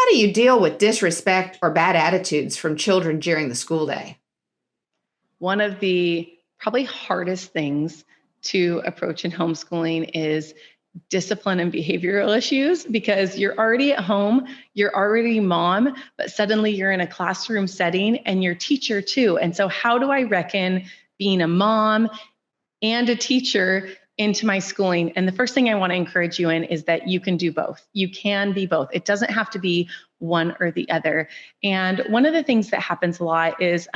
How do you deal with disrespect or bad attitudes from children during the school day? One of the probably hardest things to approach in homeschooling is discipline and behavioral issues, because you're already at home, you're already mom, but suddenly you're in a classroom setting and your teacher too. And so how do I reckon being a mom and a teacher into my schooling? And the first thing I want to encourage you in is that you can do both. You can be both. It doesn't have to be one or the other. And one of the things that happens a lot is,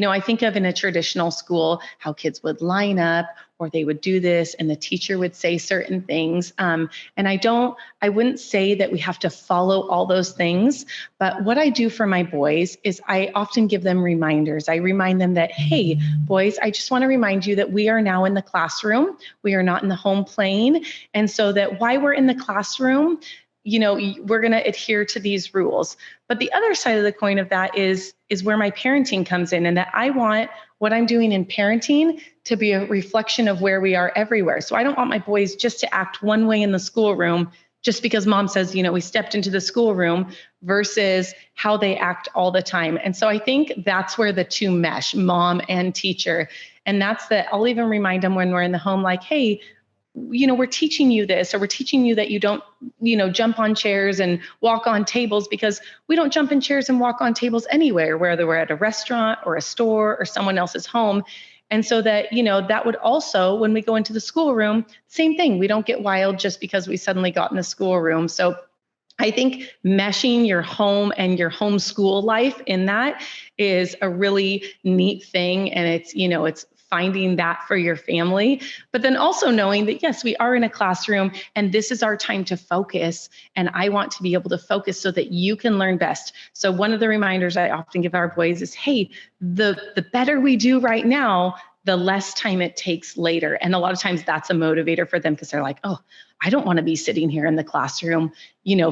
I think of in a traditional school how kids would line up or they would do this and the teacher would say certain things. And I wouldn't say that we have to follow all those things, but what I do for my boys is I often give them reminders. I remind them that, hey, boys, I just want to remind you that we are now in the classroom. We are not in the home playing. And so that while we're in the classroom, we're going to adhere to these rules. But the other side of the coin of that is where my parenting comes in, and that I want what I'm doing in parenting to be a reflection of where we are everywhere. So I don't want my boys just to act one way in the schoolroom just because mom says, we stepped into the schoolroom, versus how they act all the time. And so I think that's where the two mesh, mom and teacher. And that's that I'll even remind them when we're in the home, like, hey, we're teaching you this, or we're teaching you that you don't, jump on chairs and walk on tables, because we don't jump in chairs and walk on tables anywhere, whether we're at a restaurant or a store or someone else's home. And so that, that would also, when we go into the schoolroom, same thing. We don't get wild just because we suddenly got in the schoolroom. So I think meshing your home and your homeschool life in that is a really neat thing. And it's finding that for your family, but then also knowing that, yes, we are in a classroom and this is our time to focus. And I want to be able to focus so that you can learn best. So one of the reminders I often give our boys is, hey, the better we do right now, the less time it takes later. And a lot of times that's a motivator for them, because they're like, oh, I don't want to be sitting here in the classroom,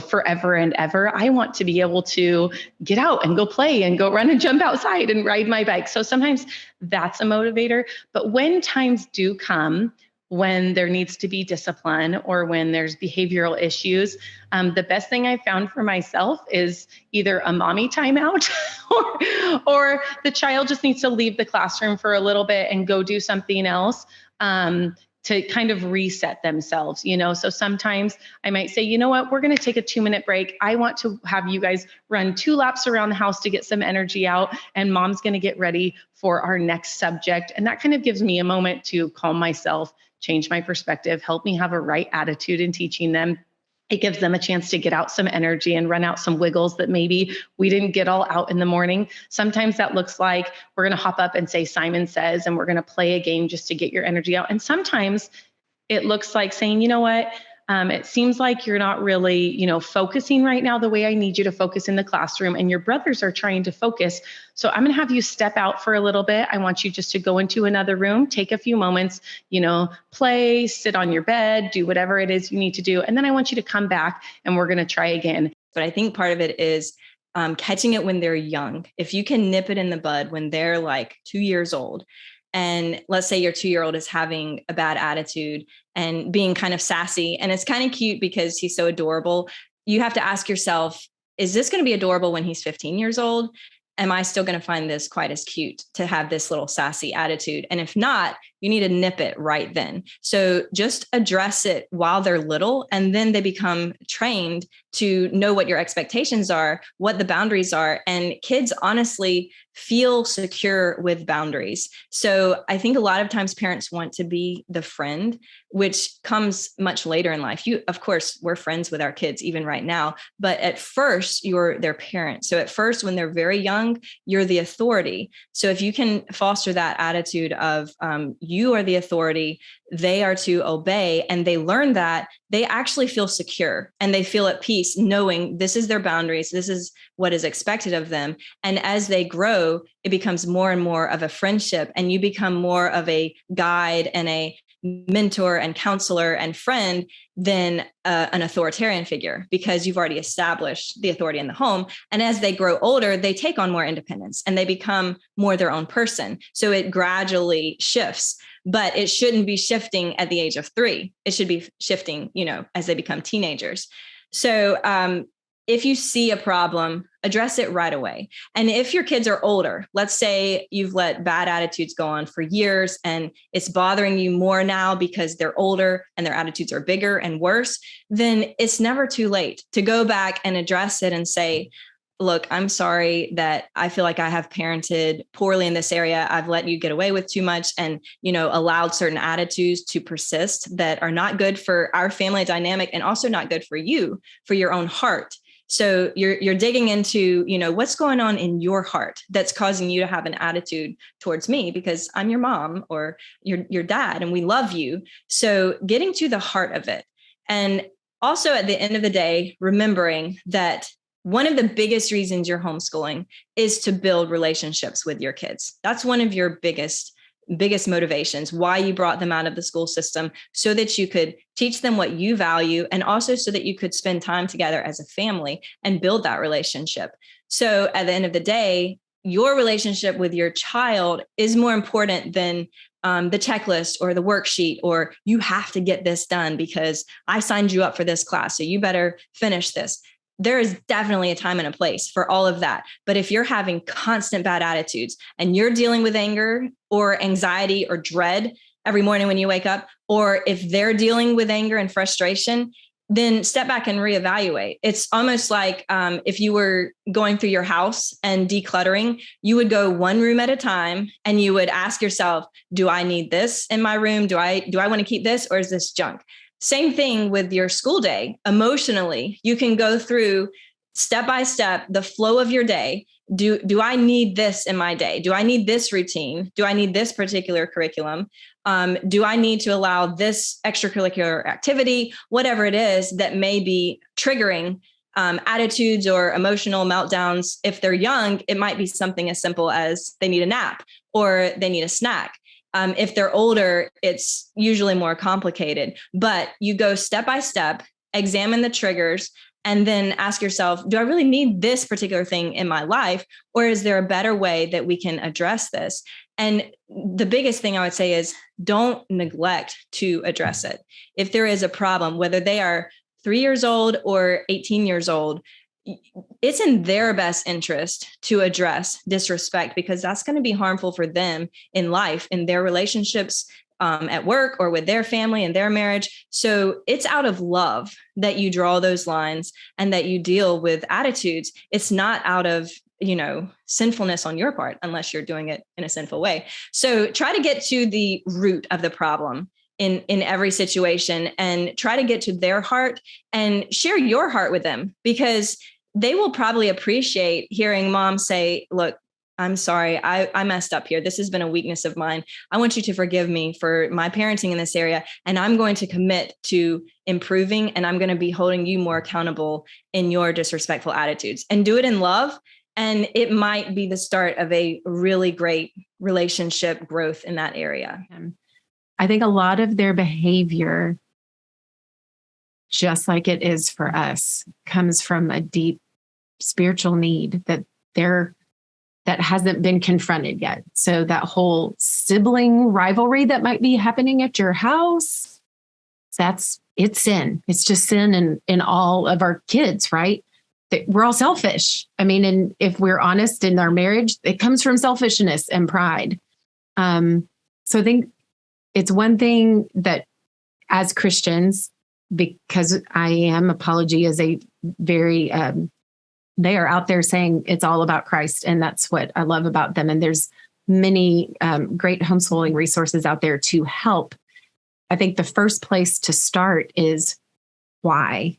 forever and ever. I want to be able to get out and go play and go run and jump outside and ride my bike. So sometimes that's a motivator. But when times do come when there needs to be discipline or when there's behavioral issues, the best thing I found for myself is either a mommy timeout or the child just needs to leave the classroom for a little bit and go do something else. To kind of reset themselves, So sometimes I might say, you know what, we're going to take a 2-minute break. I want to have you guys run 2 laps around the house to get some energy out, and mom's going to get ready for our next subject. And that kind of gives me a moment to calm myself, change my perspective, help me have a right attitude in teaching them. It gives them a chance to get out some energy and run out some wiggles that maybe we didn't get all out in the morning. Sometimes that looks like we're going to hop up and say Simon Says, and we're going to play a game just to get your energy out. And sometimes it looks like saying, you know what, it seems like you're not really, focusing right now the way I need you to focus in the classroom, and your brothers are trying to focus. So I'm going to have you step out for a little bit. I want you just to go into another room, take a few moments, play, sit on your bed, do whatever it is you need to do. And then I want you to come back and we're going to try again. But I think part of it is catching it when they're young. If you can nip it in the bud when they're like 2 years old, and let's say your 2-year-old is having a bad attitude and being kind of sassy, and it's kind of cute because he's so adorable, you have to ask yourself, is this going to be adorable when he's 15 years old? Am I still going to find this quite as cute to have this little sassy attitude? And if not, you need to nip it right then. So just address it while they're little, and then they become trained to know what your expectations are, what the boundaries are. And kids honestly feel secure with boundaries. So I think a lot of times parents want to be the friend, which comes much later in life. Of course, we're friends with our kids even right now, but at first you're their parent. So at first, when they're very young, you're the authority. So if you can foster that attitude of you are the authority, they are to obey, and they learn that, they actually feel secure and they feel at peace knowing this is their boundaries. This is what is expected of them. And as they grow, it becomes more and more of a friendship, and you become more of a guide and a mentor and counselor and friend than an authoritarian figure, because you've already established the authority in the home. And as they grow older, they take on more independence and they become more their own person. So it gradually shifts, but it shouldn't be shifting at the age of 3. It should be shifting, as they become teenagers. So if you see a problem, address it right away. And if your kids are older, let's say you've let bad attitudes go on for years and it's bothering you more now because they're older and their attitudes are bigger and worse, then it's never too late to go back and address it and say, look, I'm sorry that I feel like I have parented poorly in this area. I've let you get away with too much and, allowed certain attitudes to persist that are not good for our family dynamic and also not good for you, for your own heart. So you're digging into, what's going on in your heart that's causing you to have an attitude towards me because I'm your mom or your dad and we love you. So getting to the heart of it. And also at the end of the day, remembering that one of the biggest reasons you're homeschooling is to build relationships with your kids. That's one of your biggest motivations, why you brought them out of the school system, so that you could teach them what you value and also so that you could spend time together as a family and build that relationship. So at the end of the day, your relationship with your child is more important than the checklist or the worksheet, or you have to get this done because I signed you up for this class, so you better finish this. There is definitely a time and a place for all of that. But if you're having constant bad attitudes and you're dealing with anger or anxiety or dread every morning when you wake up, or if they're dealing with anger and frustration, then step back and reevaluate. It's almost like if you were going through your house and decluttering, you would go one room at a time and you would ask yourself, do I need this in my room? Do I want to keep this, or is this junk? Same thing with your school day. Emotionally, you can go through step by step the flow of your day. Do I need this in my day? Do I need this routine? Do I need this particular curriculum? Do I need to allow this extracurricular activity, whatever it is that may be triggering attitudes or emotional meltdowns? If they're young, it might be something as simple as they need a nap or they need a snack. If they're older, it's usually more complicated, but you go step by step, examine the triggers, and then ask yourself, do I really need this particular thing in my life? Or is there a better way that we can address this? And the biggest thing I would say is don't neglect to address it. If there is a problem, whether they are 3 years old or 18 years old, it's in their best interest to address disrespect because that's going to be harmful for them in life, in their relationships at work or with their family and their marriage. So it's out of love that you draw those lines and that you deal with attitudes. It's not out of, sinfulness on your part, unless you're doing it in a sinful way. So try to get to the root of the problem in every situation and try to get to their heart and share your heart with them, because they will probably appreciate hearing mom say, look, I'm sorry, I messed up here. This has been a weakness of mine. I want you to forgive me for my parenting in this area. And I'm going to commit to improving, and I'm going to be holding you more accountable in your disrespectful attitudes, and do it in love. And it might be the start of a really great relationship growth in that area. I think a lot of their behavior, just like it is for us, comes from a deep spiritual need that hasn't been confronted yet. So that whole sibling rivalry that might be happening at your house, it's sin. It's just sin in all of our kids, right? We're all selfish. I mean, and if we're honest in our marriage, it comes from selfishness and pride. So I think it's one thing that as Christians, because Apologia is a very, they are out there saying it's all about Christ. And that's what I love about them. And there's many great homeschooling resources out there to help. I think the first place to start is why?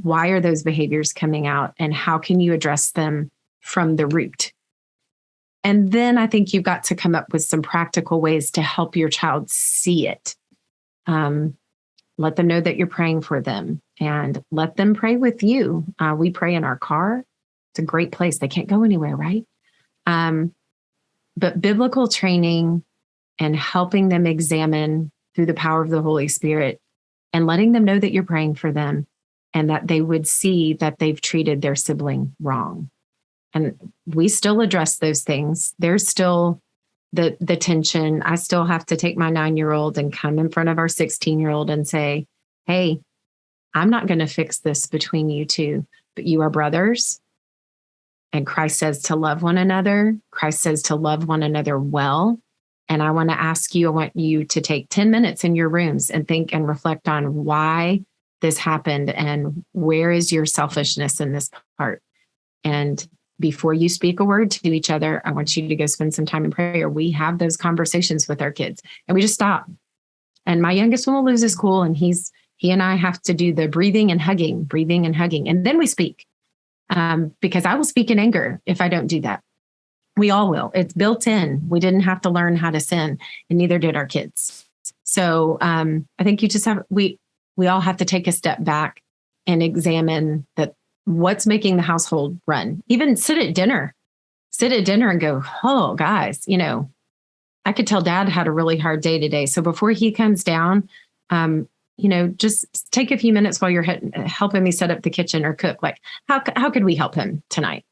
Why are those behaviors coming out, and how can you address them from the root? And then I think you've got to come up with some practical ways to help your child see it. Let them know that you're praying for them, and let them pray with you. We pray in our car. It's a great place. They can't go anywhere, right? But biblical training and helping them examine through the power of the Holy Spirit and letting them know that you're praying for them and that they would see that they've treated their sibling wrong. And we still address those things. There's still the tension. I still have to take my 9-year-old and come in front of our 16-year-old and say, hey, I'm not going to fix this between you two, but you are brothers. And Christ says to love one another. Christ says to love one another well. And I want you to take 10 minutes in your rooms and think and reflect on why this happened and where is your selfishness in this part. And before you speak a word to each other, I want you to go spend some time in prayer. We have those conversations with our kids and we just stop. And my youngest one will lose his cool, and he and I have to do the breathing and hugging. And then we speak, because I will speak in anger if I don't do that. We all will. It's built in. We didn't have to learn how to sin, and neither did our kids. So I think we all have to take a step back and examine what's making the household run. Even sit at dinner and go, oh, guys, I could tell Dad had a really hard day today. So before he comes down, just take a few minutes while you're helping me set up the kitchen or cook. Like, how could we help him tonight?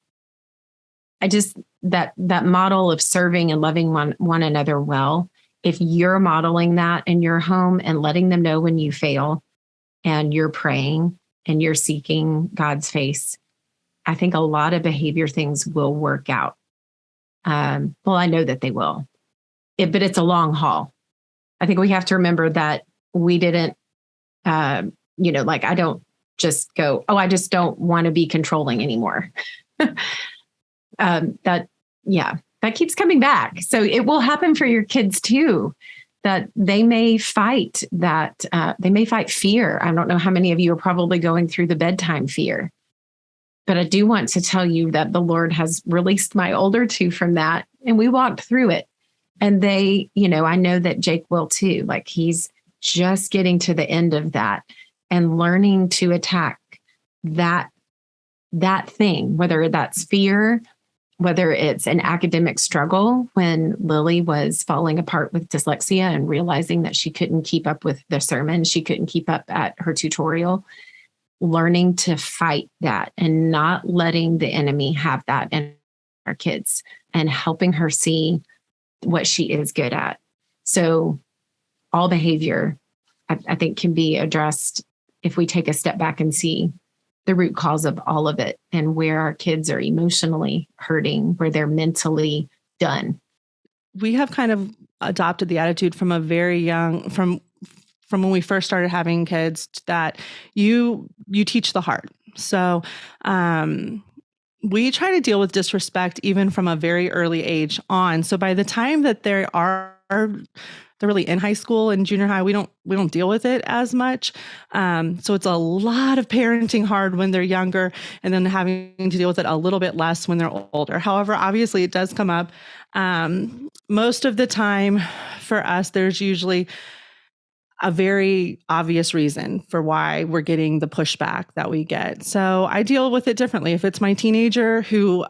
That model of serving and loving one another well, if you're modeling that in your home and letting them know when you fail and you're praying and you're seeking God's face, I think a lot of behavior things will work out. Well, I know that they will, but it's a long haul. I think we have to remember that we didn't, I don't just go, I just don't want to be controlling anymore. That keeps coming back. So it will happen for your kids too, that they may fight fear. I don't know how many of you are probably going through the bedtime fear, but I do want to tell you that the Lord has released my older two from that, and we walked through it. And they, I know that Jake will too. Like, he's just getting to the end of that and learning to attack that thing, whether that's fear, whether it's an academic struggle. When Lily was falling apart with dyslexia and realizing that she couldn't keep up with the sermon, she couldn't keep up at her tutorial, learning to fight that and not letting the enemy have that in our kids and helping her see what she is good at. So all behavior, I think, can be addressed if we take a step back and see the root cause of all of it and where our kids are emotionally hurting, where they're mentally done. We have kind of adopted the attitude from a very young, from when we first started having kids, that you teach the heart. So we try to deal with disrespect even from a very early age on. So by the time that they're really in high school and junior high, we don't deal with it as much. So it's a lot of parenting hard when they're younger, and then having to deal with it a little bit less when they're older. However, obviously it does come up. Most of the time for us, there's usually a very obvious reason for why we're getting the pushback that we get. So I deal with it differently. If it's my teenager who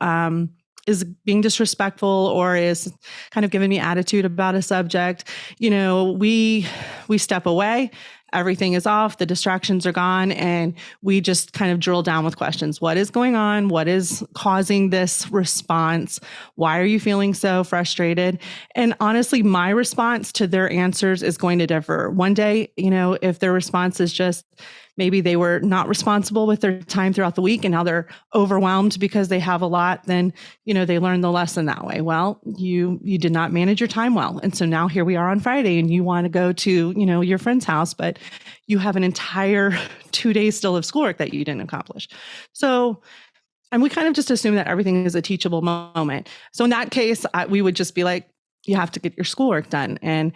is being disrespectful or is kind of giving me attitude about a subject, we step away. Everything is off, the distractions are gone, and we just kind of drill down with questions. What is going on? What is causing this response? Why are you feeling so frustrated? And honestly, my response to their answers is going to differ. One day, if their response is just maybe they were not responsible with their time throughout the week and now they're overwhelmed because they have a lot, then, they learn the lesson that way. Well, you did not manage your time well. And so now here we are on Friday and you want to go to, your friend's house, but you have an entire 2 days still of schoolwork that you didn't accomplish. So, and we kind of just assume that everything is a teachable moment. So in that case, we would just be like, you have to get your schoolwork done. And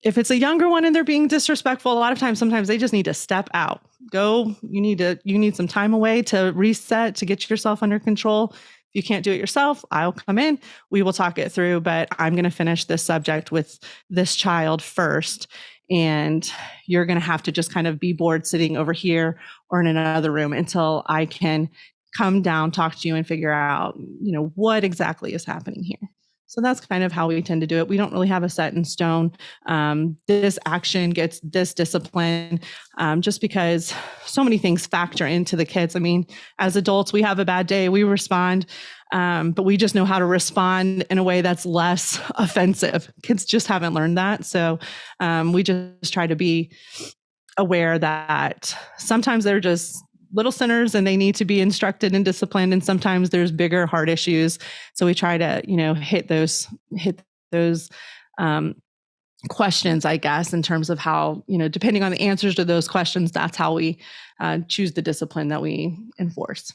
if it's a younger one and they're being disrespectful, a lot of times, sometimes they just need to step out. Go, you need some time away to reset, to get yourself under control. If you can't do it yourself, I'll come in, we will talk it through, but I'm going to finish this subject with this child first. And you're going to have to just kind of be bored sitting over here or in another room until I can come down, talk to you, and figure out, what exactly is happening here. So that's kind of how we tend to do it. We don't really have a set in stone. This action gets this discipline, just because so many things factor into the kids. I mean, as adults, we have a bad day, we respond, but we just know how to respond in a way that's less offensive. Kids just haven't learned that. So we just try to be aware that sometimes they're just little sinners and they need to be instructed and disciplined. And sometimes there's bigger, hard issues. So we try to, hit those questions, I guess, in terms of how, depending on the answers to those questions, that's how we choose the discipline that we enforce.